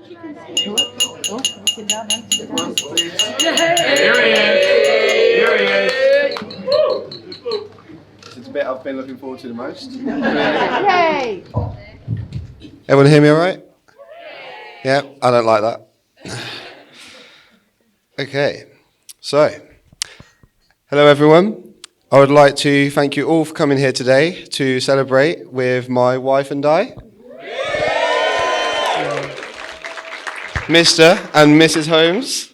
Here he is. Here he is. It's the bit I've been looking forward to the most. Yay! Everyone hear me all right? Yeah, I don't like that. Okay, so, hello everyone. I would like to thank you all for coming here today to celebrate with my wife and I. Mr. and Mrs. Holmes.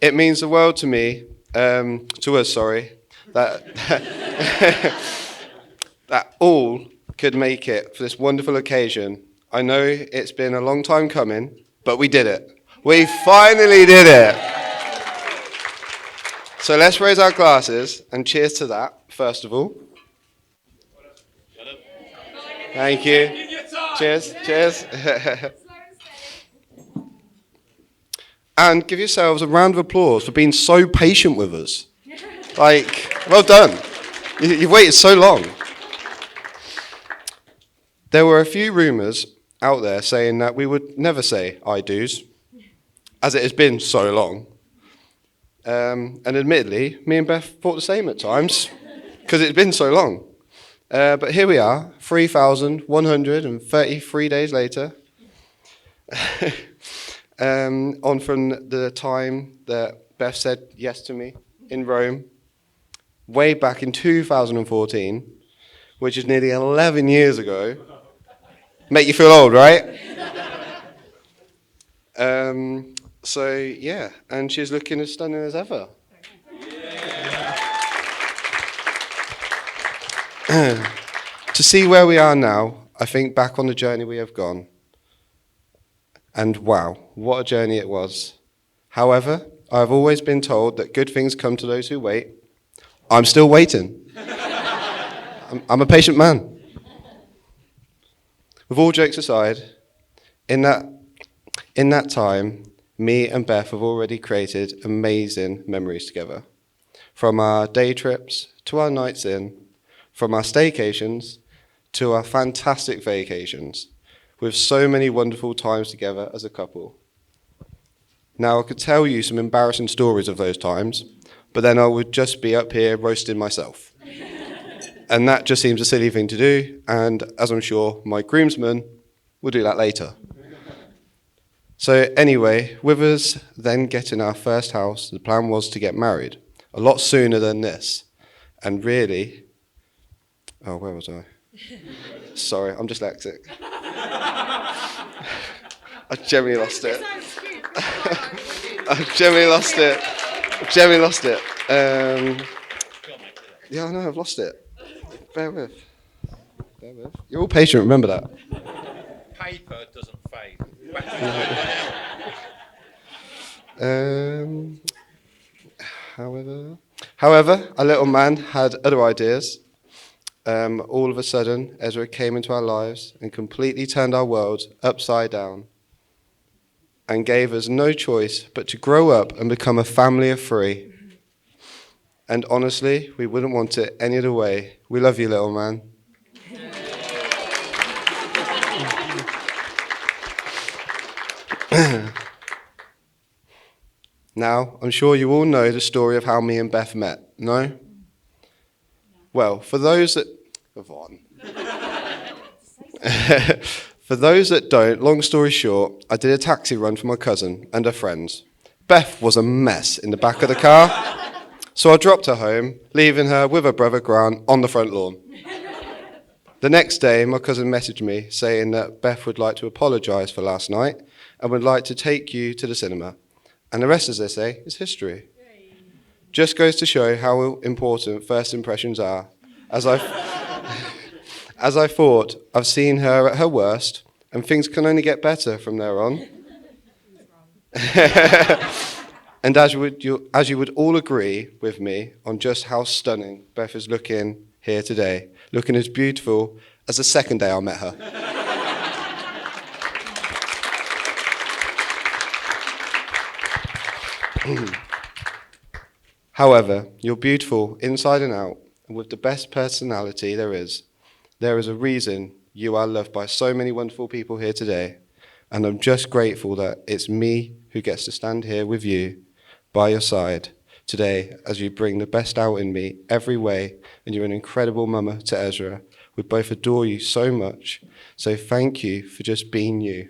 It means the world to me, to us, sorry, that that all could make it for this wonderful occasion. I know it's been a long time coming, but we did it. We finally did it. So let's raise our glasses and cheers to that, first of all. Thank you. Cheers, cheers. And give yourselves a round of applause for being so patient with us. Like, well done. You've waited so long. There were a few rumours out there saying that we would never say I do's, as it has been so long. And admittedly, me and Beth thought the same at times, because it's been so long. But here we are, 3,133 days later, on from the time that Beth said yes to me in Rome, way back in 2014, which is nearly 11 years ago. Make you feel old, right? So, yeah, and she's looking as stunning as ever. To see where we are now, I think back on the journey we have gone. And wow, what a journey it was. However, I've always been told that good things come to those who wait. I'm still waiting. I'm a patient man. With all jokes aside, in that time, me and Beth have already created amazing memories together. From our day trips to our nights in, from our staycations to our fantastic vacations, with so many wonderful times together as a couple. Now, I could tell you some embarrassing stories of those times, but then I would just be up here roasting myself. And that just seems a silly thing to do, and as I'm sure my groomsmen will do that later. So anyway, with us then getting our first house, the plan was to get married a lot sooner than this. And really, oh, where was I? Sorry, I'm dyslexic. I generally lost it. I generally lost it. Yeah, I know, I've lost it. Bear with. You're all patient, remember that. Paper doesn't fade. However, our little man had other ideas. All of a sudden, Ezra came into our lives and completely turned our world upside down and gave us no choice but to grow up and become a family of three. And honestly, we wouldn't want it any other way. We love you, little man. Now, I'm sure you all know the story of how me and Beth met, no? Well, for those that... For those that don't, long story short, I did a taxi run for my cousin and her friends. Beth was a mess in the back of the car, so I dropped her home, leaving her with her brother Grant on the front lawn. The next day, my cousin messaged me saying that Beth would like to apologise for last night and would like to take you to the cinema. And the rest, as they say, is history. Just goes to show how important first impressions are. As I thought, I've seen her at her worst, and things can only get better from there on. And as you would all agree with me on just how stunning Beth is looking here today, looking as beautiful as the second day I met her. However, you're beautiful inside and out, and with the best personality there is a reason you are loved by so many wonderful people here today. And I'm just grateful that it's me who gets to stand here with you by your side today as you bring the best out in me every way. And you're an incredible mama to Ezra. We both adore you so much. So thank you for just being you.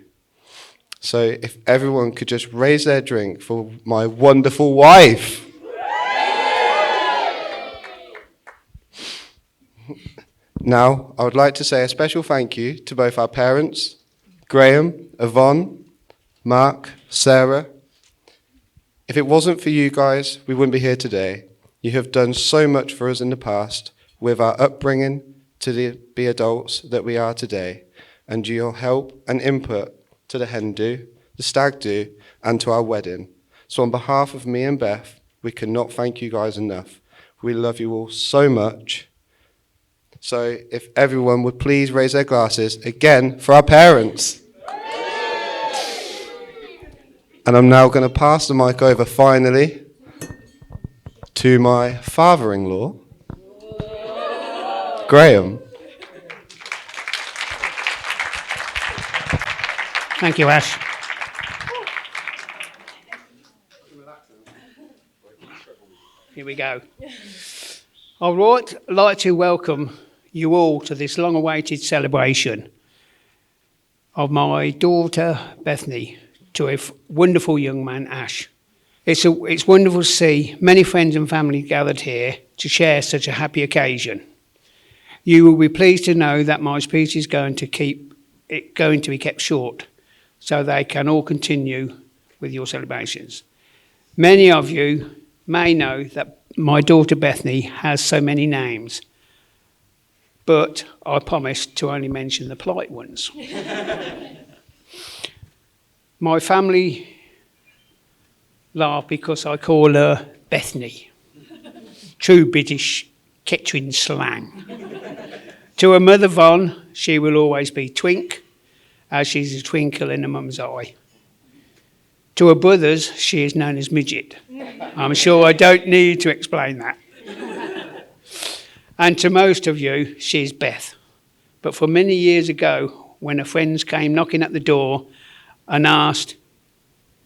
So if everyone could just raise their drink for my wonderful wife. Now, I would like to say a special thank you to both our parents, Graham, Yvonne, Mark, Sarah. If it wasn't for you guys, we wouldn't be here today. You have done so much for us in the past with our upbringing to be adults that we are today, and your help and input to the hen do, the stag do, and to our wedding. So on behalf of me and Beth, we cannot thank you guys enough. We love you all so much. So if everyone would please raise their glasses again for our parents. And I'm now going to pass the mic over finally to my father-in-law, Graham. Thank you, Ash. Here we go. I would like to welcome you all to this long-awaited celebration of my daughter, Bethany, to a wonderful young man, Ash. It's wonderful to see many friends and family gathered here to share such a happy occasion. You will be pleased to know that my speech is going to be kept short, so they can all continue with your celebrations. Many of you may know that my daughter Bethany has so many names, but I promised to only mention the polite ones. My family laugh because I call her Bethany, true British Kettering slang. To her mother Von, she will always be Twink, as she's a twinkle in her mum's eye. To her brothers, she is known as Midget. I'm sure I don't need to explain that. And to most of you, she's Beth. But for many years ago, when her friends came knocking at the door and asked,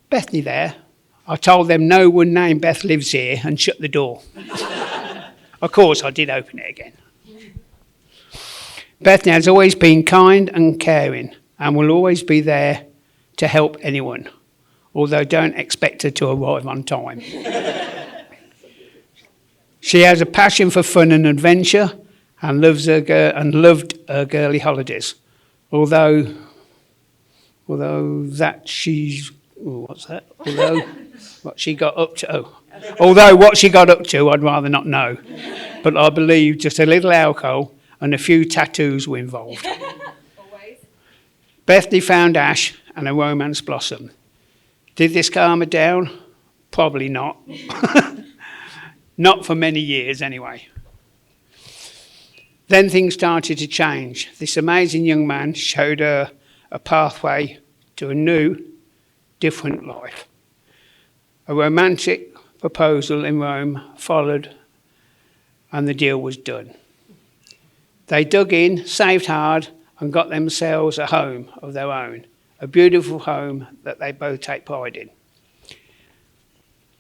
"Bethany there?" I told them no one named Beth lives here and shut the door. Of course, I did open it again. Bethany has always been kind and caring and will always be there to help anyone, although don't expect her to arrive on time. She has a passion for fun and adventure and loved her girly holidays, although what she got up to, I'd rather not know. But I believe just a little alcohol and a few tattoos were involved. Always. Bethany found Ash and a romance blossomed. Did this calm her down? Probably not. Not for many years anyway. Then things started to change. This amazing young man showed her a pathway to a new, different life. A romantic proposal in Rome followed, and the deal was done. They dug in, saved hard, and got themselves a home of their own, a beautiful home that they both take pride in.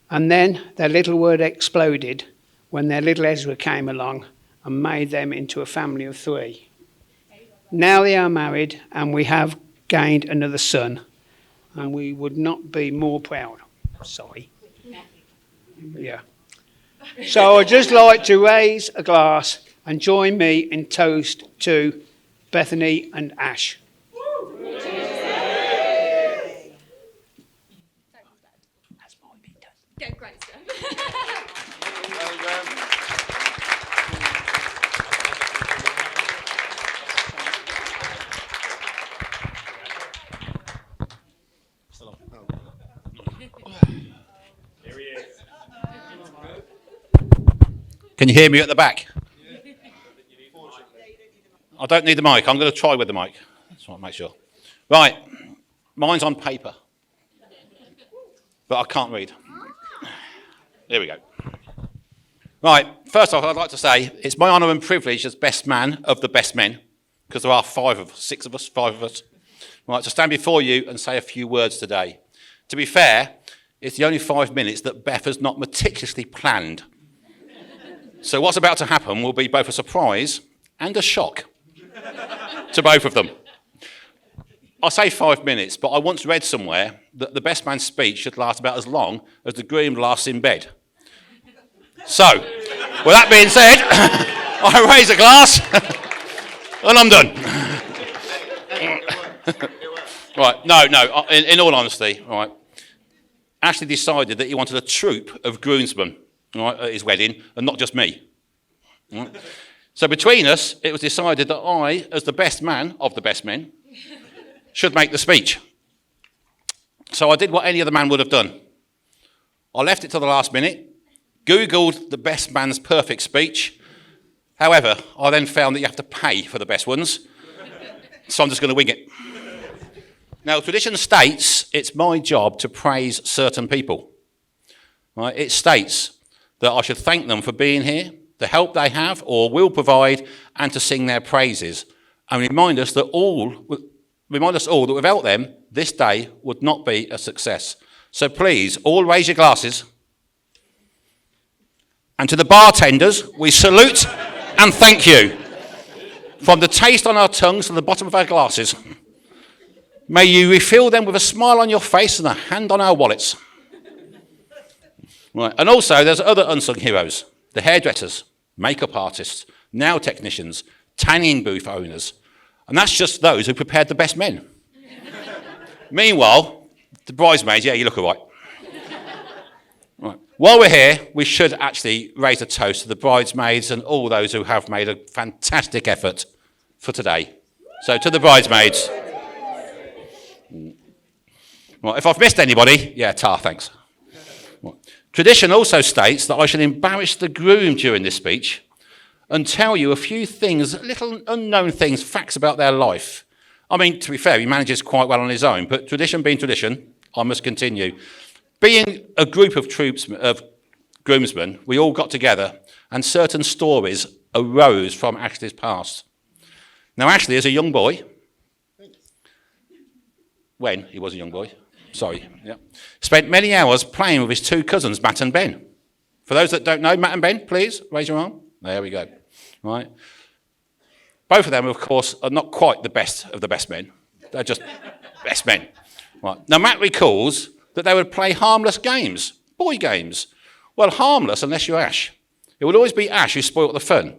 And then their little world exploded when their little Ezra came along and made them into a family of 3. Now they are married, and we have gained another son, and we would not be more proud. Sorry. Yeah. So I'd just like to raise a glass and join me in toast to Bethany and Ash. That's my big toast. Yeah, great stuff. Here he is. Can you hear me at the back? I don't need the mic. I'm going to try with the mic. Just want to make sure. Right. Mine's on paper. But I can't read. There we go. Right. First off, I'd like to say it's my honour and privilege as best man of the best men, because there are 5 of us, 6 of us, 5 of us. right, to stand before you and say a few words today. To be fair, it's the only 5 minutes that Beth has not meticulously planned. So what's about to happen will be both a surprise and a shock to both of them. I say 5 minutes, but I once read somewhere that the best man's speech should last about as long as the groom lasts in bed. So, with that being said, I raise a glass and I'm done. Right, no, in all honesty, right, Ashley decided that he wanted a troupe of groomsmen, right, at his wedding and not just me. Right. So between us, it was decided that I, as the best man of the best men, should make the speech. So I did what any other man would have done. I left it to the last minute, Googled the best man's perfect speech. However, I then found that you have to pay for the best ones. So I'm just going to wing it. Now, tradition states it's my job to praise certain people. Right? It states that I should thank them for being here, the help they have or will provide, and to sing their praises. And remind us all that without them, this day would not be a success. So please, all raise your glasses. And to the bartenders, we salute and thank you. From the taste on our tongues to the bottom of our glasses, may you refill them with a smile on your face and a hand on our wallets. Right. And also, there's other unsung heroes. The hairdressers, makeup artists, nail technicians, tanning booth owners. And that's just those who prepared the best men. Meanwhile, the bridesmaids, yeah, you look all right. Right. While we're here, we should actually raise a toast to the bridesmaids and all those who have made a fantastic effort for today. So to the bridesmaids. Right, if I've missed anybody, yeah, thanks. Right. Tradition also states that I should embarrass the groom during this speech and tell you a few things, little unknown things, facts about their life. I mean, to be fair, he manages quite well on his own, but tradition being tradition, I must continue. Being a group of groomsmen, we all got together and certain stories arose from Ashley's past. Now, Ashley, as a young boy, when he was a young boy, spent many hours playing with his two cousins, Matt and Ben. For those that don't know, Matt and Ben, please, raise your arm. There we go. Right. Both of them, of course, are not quite the best of the best men. They're just best men. Right. Now, Matt recalls that they would play harmless games, boy games. Well, harmless unless you're Ash. It would always be Ash who spoilt the fun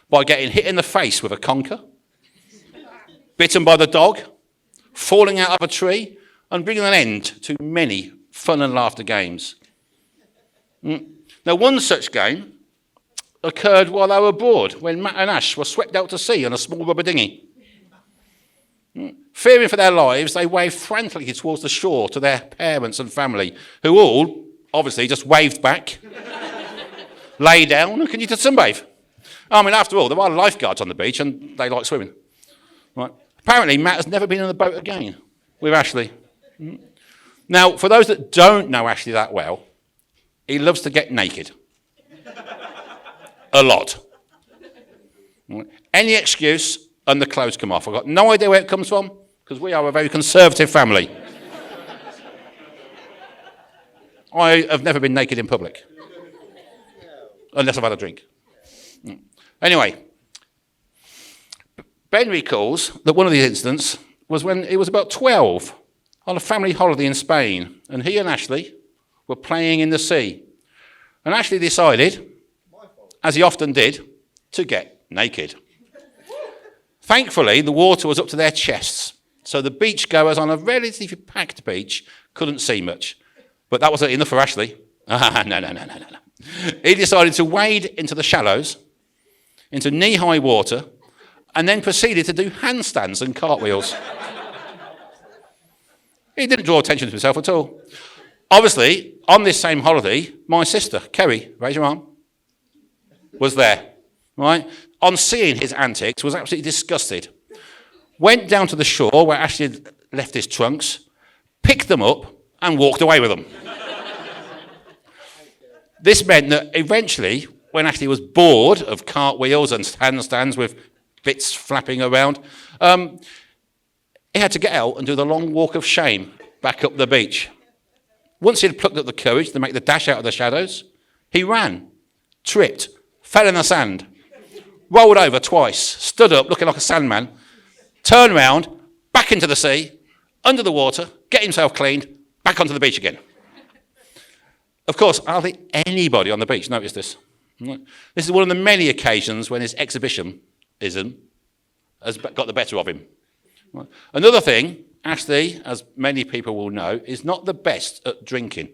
by getting hit in the face with a conker, bitten by the dog, falling out of a tree, and bringing an end to many fun and laughter games. Now, one such game occurred while they were abroad, when Matt and Ash were swept out to sea on a small rubber dinghy. Fearing for their lives, they waved frantically towards the shore to their parents and family, who all, obviously, just waved back, lay down, and continued to sunbathe. I mean, after all, there are lifeguards on the beach, and they like swimming. Right. Apparently, Matt has never been on a boat again with Ashley. Now, for those that don't know Ashley that well, he loves to get naked. A lot. Any excuse and the clothes come off. I've got no idea where it comes from, because we are a very conservative family. I have never been naked in public. Unless I've had a drink. Anyway, Ben recalls that one of these incidents was when he was about 12 on a family holiday in Spain, and he and Ashley were playing in the sea. And Ashley decided, as he often did, to get naked. Thankfully, the water was up to their chests, so the beachgoers on a relatively packed beach couldn't see much. But that wasn't enough for Ashley. No. He decided to wade into the shallows, into knee-high water, and then proceeded to do handstands and cartwheels. He didn't draw attention to himself at all. Obviously, on this same holiday, my sister, Kerry, raise your arm, was there, right? On seeing his antics, was absolutely disgusted. Went down to the shore where Ashley had left his trunks, picked them up, and walked away with them. This meant that eventually, when Ashley was bored of cartwheels and handstands with bits flapping around, he had to get out and do the long walk of shame back up the beach. Once he'd plucked up the courage to make the dash out of the shadows, he ran, tripped, fell in the sand, rolled over twice, stood up looking like a sandman, turned round, back into the sea, under the water, get himself cleaned, back onto the beach again. Of course, I don't think anybody on the beach noticed this. This is one of the many occasions when his exhibitionism has got the better of him. Another thing, Ashley, as many people will know, is not the best at drinking.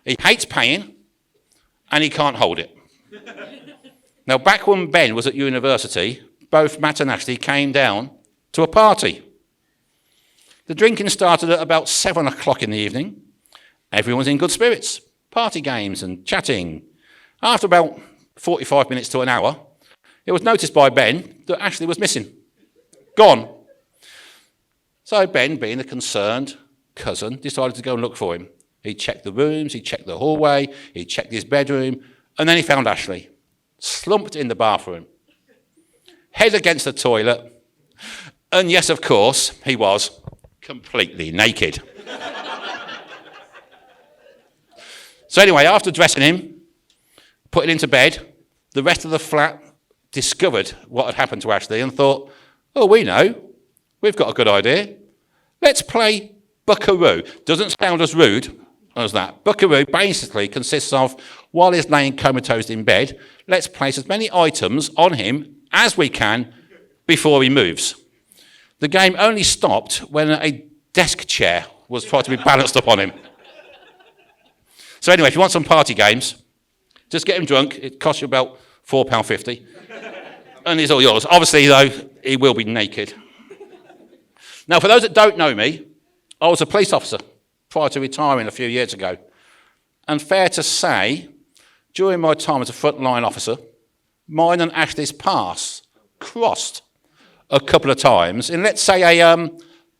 He hates paying, and he can't hold it. Now, back when Ben was at university, both Matt and Ashley came down to a party. The drinking started at about 7 o'clock in the evening. Everyone's in good spirits, party games and chatting. After about 45 minutes to an hour, it was noticed by Ben that Ashley was missing. Gone. So Ben, being a concerned cousin, decided to go and look for him. He checked the rooms, he checked the hallway, he checked his bedroom, and then he found Ashley, slumped in the bathroom, head against the toilet, and yes, of course, he was completely naked. So anyway, after dressing him, putting him to bed, the rest of the flat discovered what had happened to Ashley and thought, oh, we know, we've got a good idea. Let's play Buckaroo. Doesn't sound as rude as that. Buckaroo basically consists of, while he's laying comatose in bed, let's place as many items on him as we can before he moves. The game only stopped when a desk chair was trying to be balanced upon him. So anyway, if you want some party games, just get him drunk. It costs you about £4.50. And he's all yours. Obviously, though, he will be naked. Now, for those that don't know me, I was a police officer prior to retiring a few years ago. And fair to say, during my time as a frontline officer, mine and Ashley's paths crossed a couple of times in, let's say, a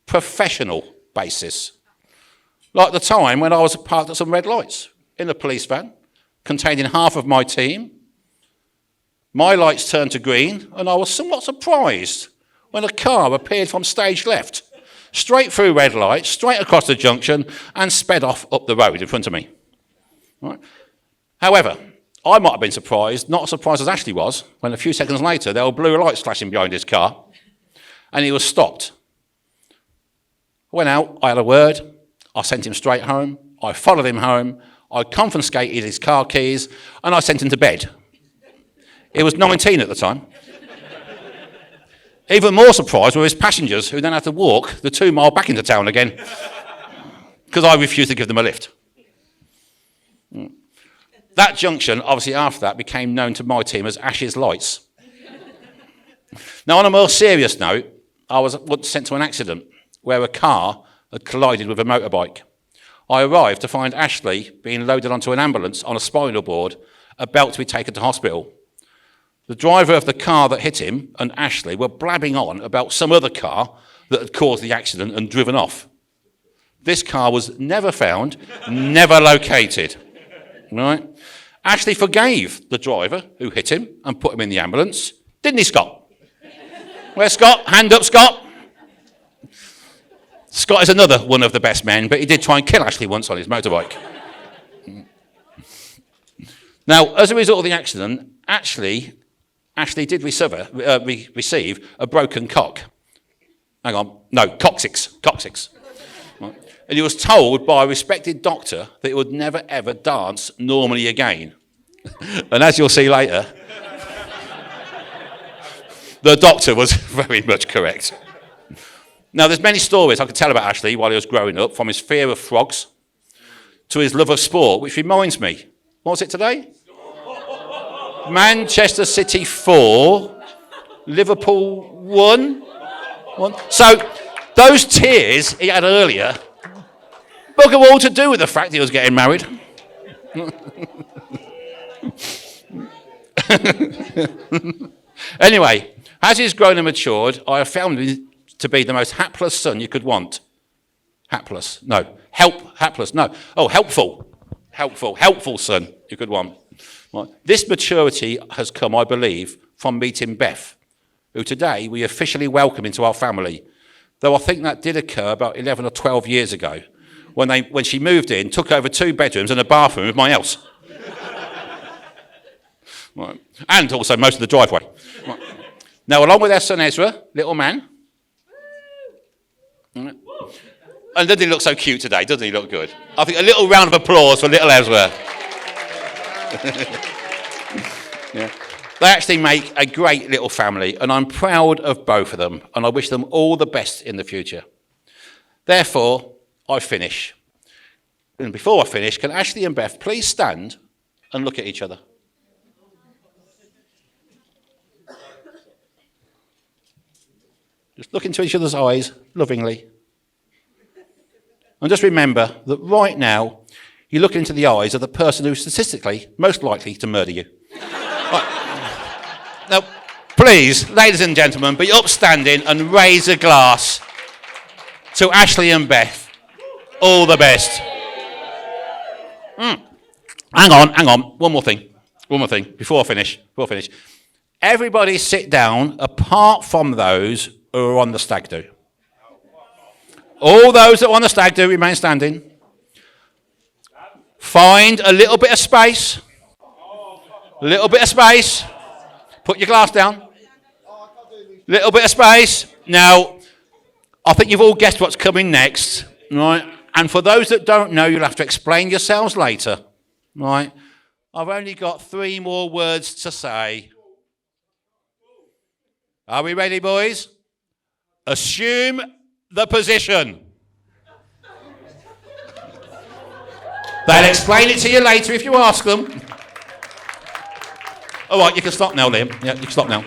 professional basis. Like the time when I was parked at some red lights in a police van containing half of my team. My lights turned to green, and I was somewhat surprised when a car appeared from stage left, straight through red lights, straight across the junction, and sped off up the road in front of me. Right. However, I might have been surprised, not as surprised as Ashley was, when a few seconds later there were blue lights flashing behind his car, and he was stopped. I went out, I had a word, I sent him straight home, I followed him home, I confiscated his car keys, and I sent him to bed. He was 19 at the time. Even more surprised were his passengers, who then had to walk the 2 mile back into town again, because I refused to give them a lift. That junction, obviously after that, became known to my team as Ash's Lights. Now, on a more serious note, I was once sent to an accident where a car had collided with a motorbike. I arrived to find Ashley being loaded onto an ambulance on a spinal board, about to be taken to hospital. The driver of the car that hit him and Ashley were blabbing on about some other car that had caused the accident and driven off. This car was never found, never located. Right? Ashley forgave the driver who hit him and put him in the ambulance. Didn't he, Scott? Where's Scott? Hand up, Scott. Scott is another one of the best men, but he did try and kill Ashley once on his motorbike. Now, as a result of the accident, Ashley did receive a broken cock. Hang on, no, coccyx. Right. And he was told by a respected doctor that he would never, ever dance normally again. And as you'll see later, the doctor was very much correct. Now, there's many stories I could tell about Ashley while he was growing up, from his fear of frogs to his love of sport, which reminds me, what was it today? Manchester City 4, Liverpool 1. So, those tears he had earlier, bugger all to do with the fact he was getting married. Anyway, as he's grown and matured, I have found him to be the most hapless son you could want. Helpful son you could want. Right. This maturity has come, I believe, from meeting Beth, who today we officially welcome into our family. Though I think that did occur about 11 or 12 years ago, when she moved in, took over 2 bedrooms and a bathroom of my house. Right. And also most of the driveway. Right. Now, along with their son Ezra, little man. Right. And doesn't he look so cute today? Doesn't he look good? I think a little round of applause for little Ezra. Yeah. They actually make a great little family, and I'm proud of both of them, and I wish them all the best in the future. Therefore, I finish. And before I finish, can Ashley and Beth please stand and look at each other? Just look into each other's eyes lovingly. And just remember that right now, you look into the eyes of the person who's statistically most likely to murder you. Right. Now, please, ladies and gentlemen, be upstanding and raise a glass to Ashley and Beth. All the best. Hang on. One more thing before I finish. Everybody sit down apart from those who are on the stag do. All those that are on the stag do remain standing. Find a little bit of space. Put your glass down. Little bit of space. Now, I think you've all guessed what's coming next, right? And for those that don't know, you'll have to explain yourselves later, right? I've only got 3 more words to say. Are we ready, boys? Assume the position. They'll explain it to you later if you ask them. All right, you can stop now, Liam. Yeah, you can stop now.